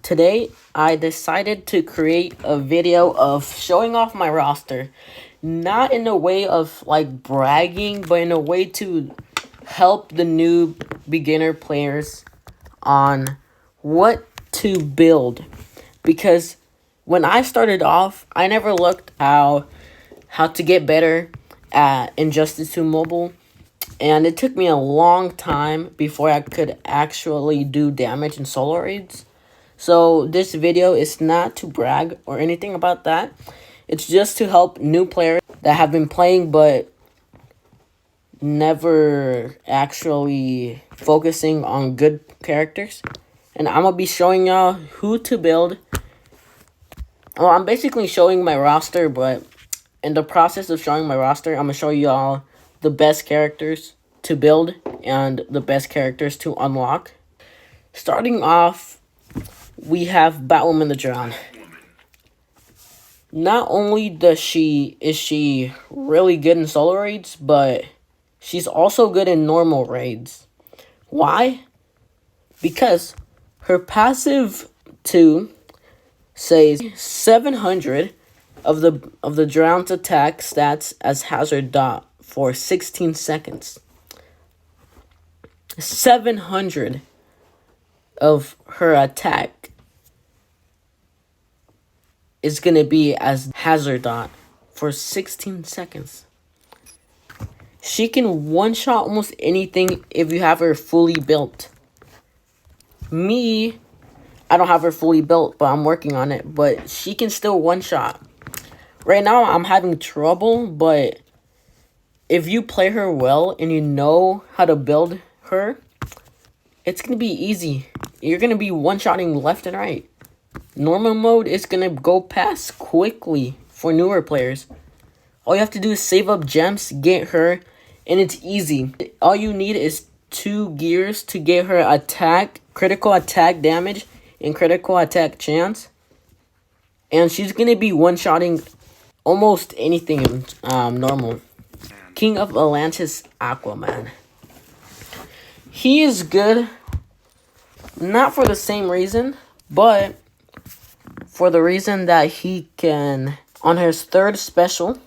Today, I decided to create a video of showing off my roster. Not in a way of like bragging, but in a way to help the new beginner players on what to build. Because when I started off, I never looked how to get better at Injustice 2 Mobile. And it took me a long time before I could actually do damage in solo raids. So this video is not to brag or anything about that. It's just to help new players that have been playing but never actually focusing on good characters. And I'm going to be showing y'all who to build. Well, I'm basically showing my roster, but in the process of showing my roster, I'm going to show y'all the best characters to build and the best characters to unlock. Starting off, we have Batwoman the Drown. Not only is she really good in solo raids, but she's also good in normal raids. Why? Because her passive 2 says 700 of the drown's attack stats as hazard dot for 16 seconds. 700 of her attack is going to be as hazard dot for 16 seconds. She can one-shot almost anything if you have her fully built. Me, I don't have her fully built, but I'm working on it. But she can still one-shot. Right now, I'm having trouble, but if you play her well and you know how to build her, it's going to be easy. You're going to be one-shotting left and right. Normal mode is going to go past quickly for newer players. All you have to do is save up gems, get her, and it's easy. All you need is 2 gears to get her attack, critical attack damage, and critical attack chance. And she's going to be one-shotting almost anything in normal. King of Atlantis, Aquaman. He is good, not for the same reason, but for the reason that he can, on his 3rd special,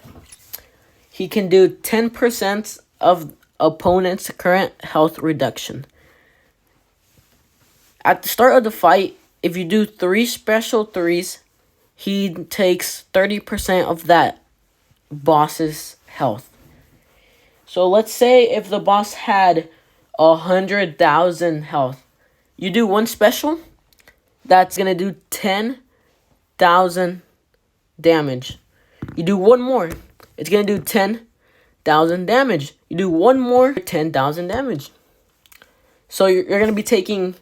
he can do 10% of opponent's current health reduction. At the start of the fight, if you do 3 special 3s, he takes 30% of that boss's health. So let's say if the boss had 100,000 health, you do 1 special, that's going to do 10,000 damage. You do 1 more, it's going to do 10,000 damage. You do 1 more, 10,000 damage. So you're going to be taking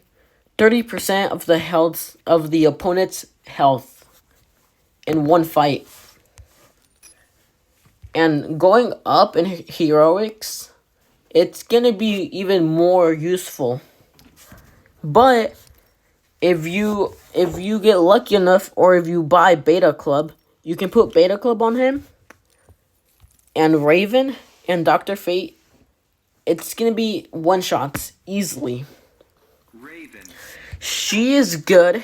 30% of the health of the opponent's health in 1 fight. And going up in heroics, it's going to be even more useful. But if you get lucky enough, or if you buy Beta Club, you can put Beta Club on him. And Raven and Dr. Fate, it's going to be one-shots easily. Raven. She is good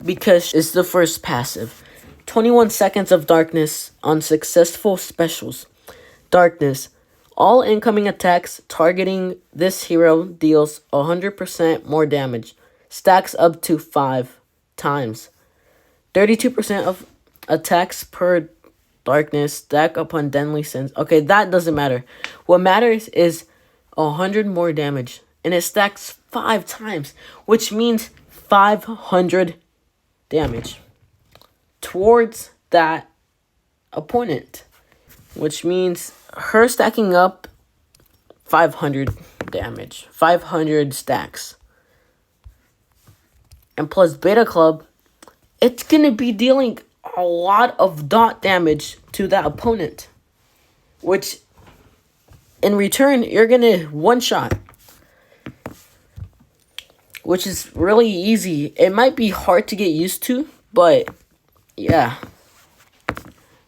because it's the first passive. 21 seconds of darkness on successful specials. Darkness. All incoming attacks targeting this hero deals 100% more damage. Stacks up to 5 times. 32% of attacks per darkness stack upon deadly sins. Okay, that doesn't matter. What matters is 100 more damage. And it stacks 5 times, which means 500 damage towards that opponent, which means her stacking up 500 damage, 500 stacks. And plus Beta Club, it's going to be dealing a lot of dot damage to that opponent, which in return, you're going to one-shot, which is really easy. It might be hard to get used to, but yeah.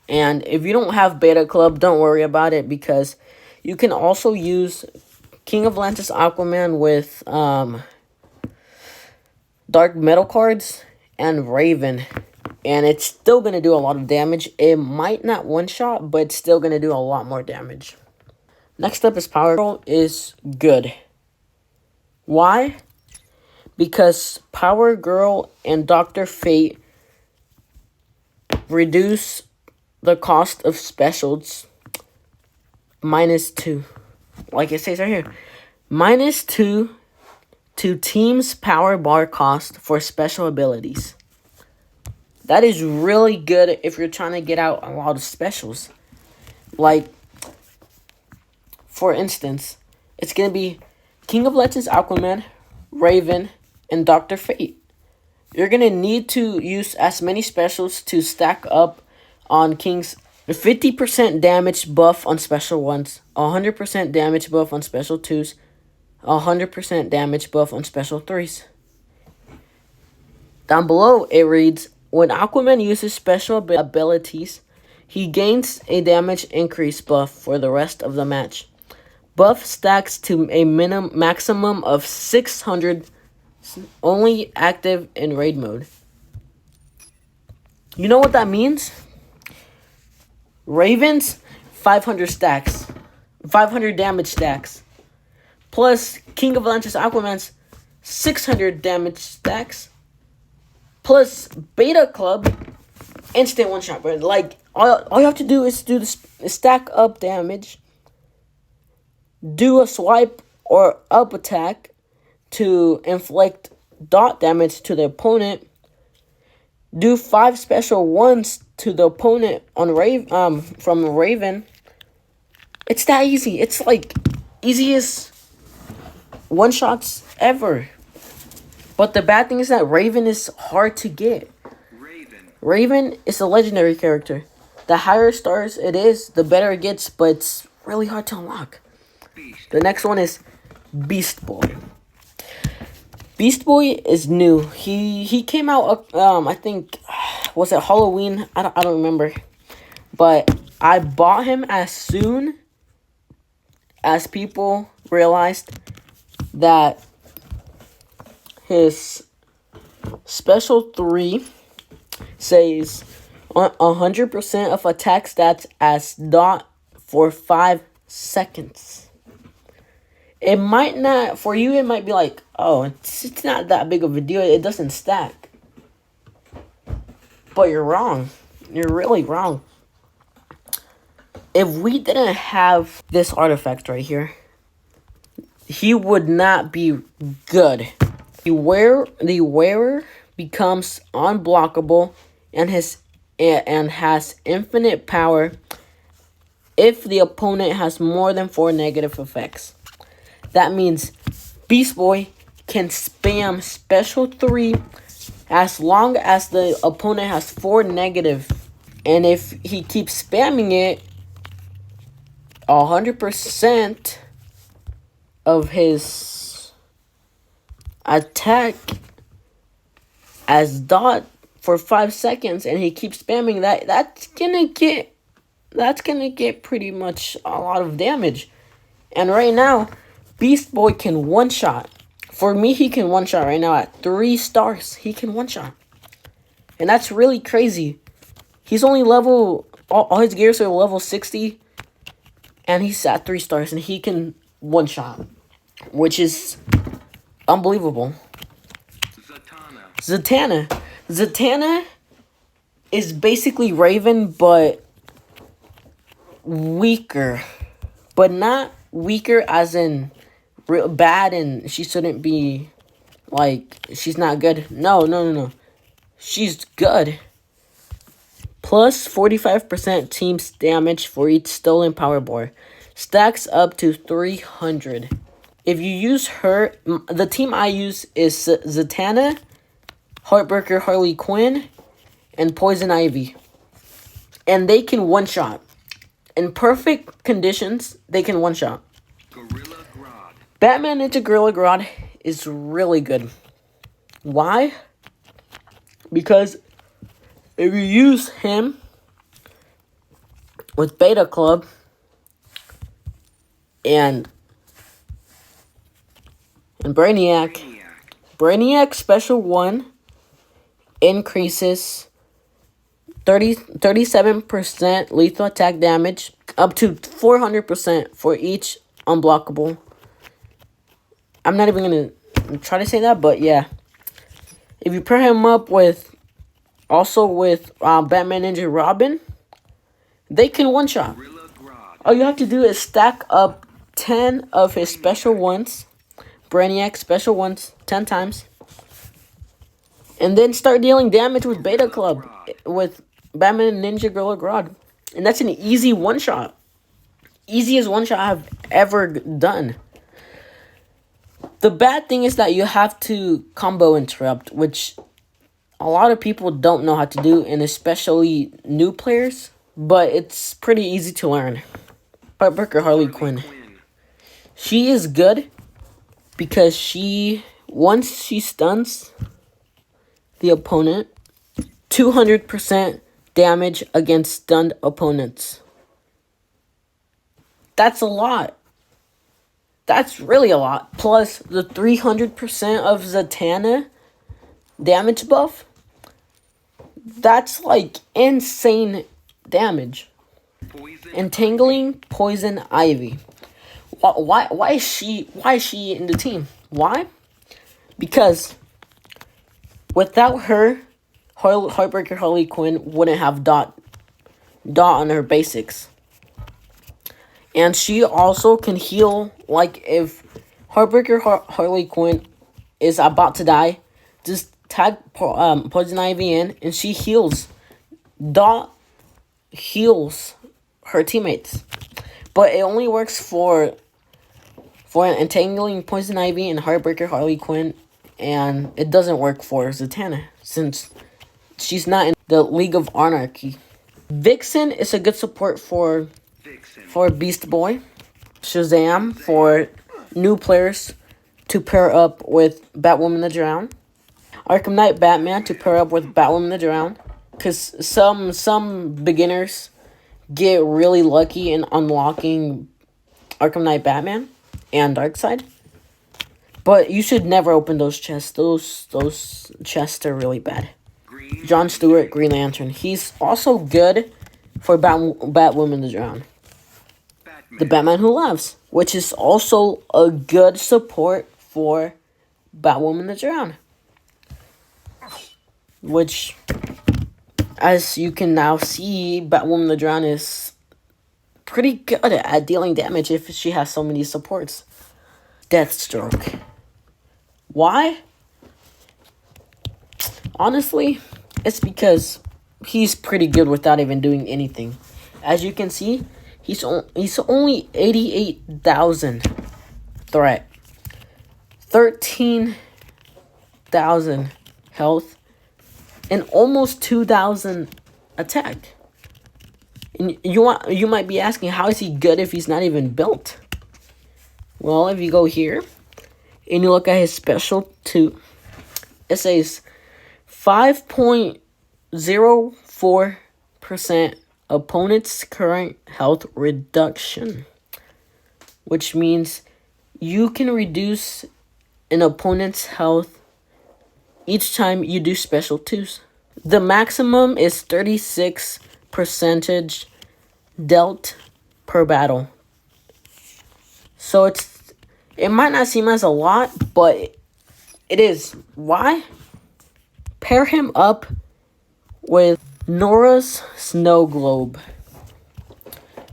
And if you don't have Beta Club, don't worry about it, because you can also use King of Atlantis Aquaman with Dark Metal cards, and Raven. And it's still going to do a lot of damage. It might not one-shot, but it's still going to do a lot more damage. Next up is Power Girl is good. Why? Because Power Girl and Dr. Fate reduce the cost of specials -2. Like it says right here. -2 to team's power bar cost for special abilities. That is really good if you're trying to get out a lot of specials. Like, for instance, it's going to be King of Legends Aquaman, Raven, and Dr. Fate. You're going to need to use as many specials to stack up on King's 50% damage buff on special ones, 100% damage buff on special 2s, 100% damage buff on special 3s. Down below, it reads, when Aquaman uses special abilities, he gains a damage increase buff for the rest of the match. Buff stacks to a maximum of 600, only active in raid mode. You know what that means? Raven's 500 stacks, 500 damage stacks, plus King of Legends Aquaman's 600 damage stacks, plus Beta Club instant one shot. But like all you have to do is do this stack up damage, do a swipe or up attack to inflict dot damage to the opponent, do 5 special ones to the opponent on from Raven. It's that easy. It's like easiest one shots ever. But the bad thing is that Raven is hard to get. Raven is a legendary character. The higher stars it is, the better it gets, but it's really hard to unlock. The next one is Beast Boy. Beast Boy is new. He came out, I think, was it Halloween? I don't remember. But I bought him as soon as people realized that his special 3 says 100% of attack stats as dot for 5 seconds. It might not, for you, it might be like, oh, it's not that big of a deal. It doesn't stack. But you're wrong. You're really wrong. If we didn't have this artifact right here, he would not be good. The wearer becomes unblockable and has infinite power if the opponent has more than 4 negative effects. That means Beast Boy can spam special 3 as long as the opponent has 4 negative. And if he keeps spamming it, 100% of his attack as dot for 5 seconds, and he keeps spamming that, that's gonna get pretty much a lot of damage. And right now, Beast Boy can one-shot. For me, he can one-shot right now at 3 stars. He can one-shot. And that's really crazy. He's only level, all his gears are level 60. And he's at 3 stars, and he can one-shot. Which is unbelievable. Zatanna is basically Raven, but weaker. But not weaker as in real bad and she shouldn't be, like, she's not good. No. She's good. Plus 45% team's damage for each stolen power bar. Stacks up to 300. If you use her, the team I use is Zatanna, Heartbreaker Harley Quinn, and Poison Ivy. And they can one-shot. In perfect conditions, they can one-shot. Batman Ninja Gorilla Grodd is really good. Why? Because if you use him with Beta Club and Brainiac, Brainiac Special 1 increases 37% lethal attack damage up to 400% for each unblockable. I'm not even going to try to say that, but yeah. If you pair him up with Batman Ninja Robin, they can one-shot. All you have to do is stack up 10 of his special ones, Brainiac special ones, 10 times. And then start dealing damage with Beta Club, with Batman Ninja Gorilla Grodd. And that's an easy one-shot. Easiest one-shot I've ever done. The bad thing is that you have to combo interrupt, which a lot of people don't know how to do, and especially new players. But it's pretty easy to learn. Heartbreaker Harley Quinn. She is good because once she stuns the opponent, 200% damage against stunned opponents. That's a lot. That's really a lot. Plus the 300% of Zatanna damage buff. That's like insane damage. Entangling Poison Ivy. Why is she in the team? Why? Because without her, Heartbreaker Harley Quinn wouldn't have dot on her basics. And she also can heal, like if Heartbreaker Harley Quinn is about to die, just tag Poison Ivy in and she heals. Dot heals her teammates. But it only works for Entangling Poison Ivy and Heartbreaker Harley Quinn, and it doesn't work for Zatanna since she's not in the League of Anarchy. Vixen is a good support for Beast Boy. Shazam for new players to pair up with Batwoman the Drown. Arkham Knight Batman to pair up with Batwoman the Drown. Because some beginners get really lucky in unlocking Arkham Knight Batman and Darkseid. But you should never open those chests. Those chests are really bad. John Stewart, Green Lantern. He's also good for Batwoman the Drown. The Batman Who Laughs, which is also a good support for Batwoman the Drown. Which, as you can now see, Batwoman the Drown is pretty good at dealing damage if she has so many supports. Deathstroke. Why? Honestly, it's because he's pretty good without even doing anything. As you can see, he's only 88,000 threat, 13,000 health, and almost 2,000 attack. And you might be asking, how is he good if he's not even built? Well, if you go here and you look at his special 2, it says 5.04% opponent's current health reduction, which means you can reduce an opponent's health each time you do special 2s. The maximum is 36% dealt per battle. So it might not seem as a lot, but it is. Why? Pair him up with Nora's Snow Globe.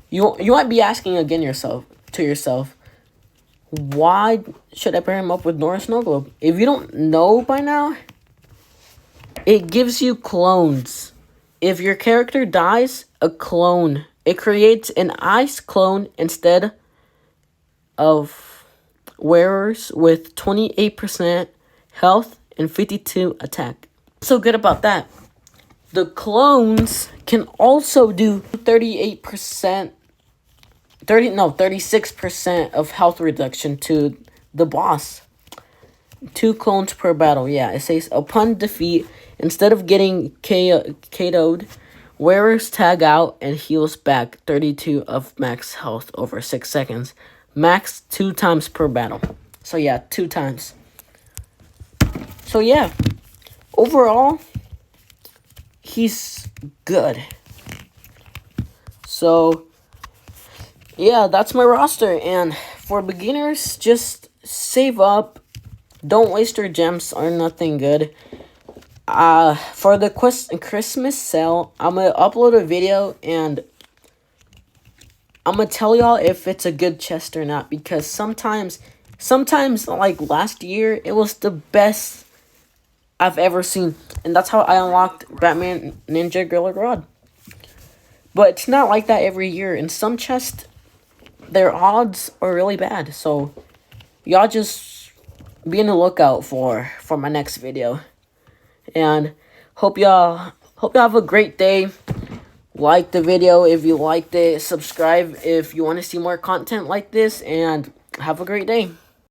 You might be asking again to yourself, why should I pair him up with Nora's Snow Globe? If you don't know by now, it gives you clones. If your character dies, a clone. It creates an ice clone instead of wearers with 28% health and 52 attack. What's so good about that? The clones can also do 36% of health reduction to the boss. 2 clones per battle. Yeah, it says upon defeat, instead of getting KO'd, wearers tag out and heals back 32 of max health over 6 seconds. Max 2 times per battle. So yeah, 2 times. So yeah, overall, he's good. So yeah, that's my roster. And for beginners, just save up. Don't waste your gems on nothing good. For the Christmas sale, I'm gonna upload a video and I'm gonna tell y'all if it's a good chest or not, because sometimes like last year, it was the best I've ever seen, and that's how I unlocked Batman Ninja Gorilla Grodd. But it's not like that every year. In some chests, their odds are really bad. So y'all just be on the lookout for my next video. And hope y'all have a great day. Like the video if you liked it. Subscribe if you want to see more content like this. And have a great day.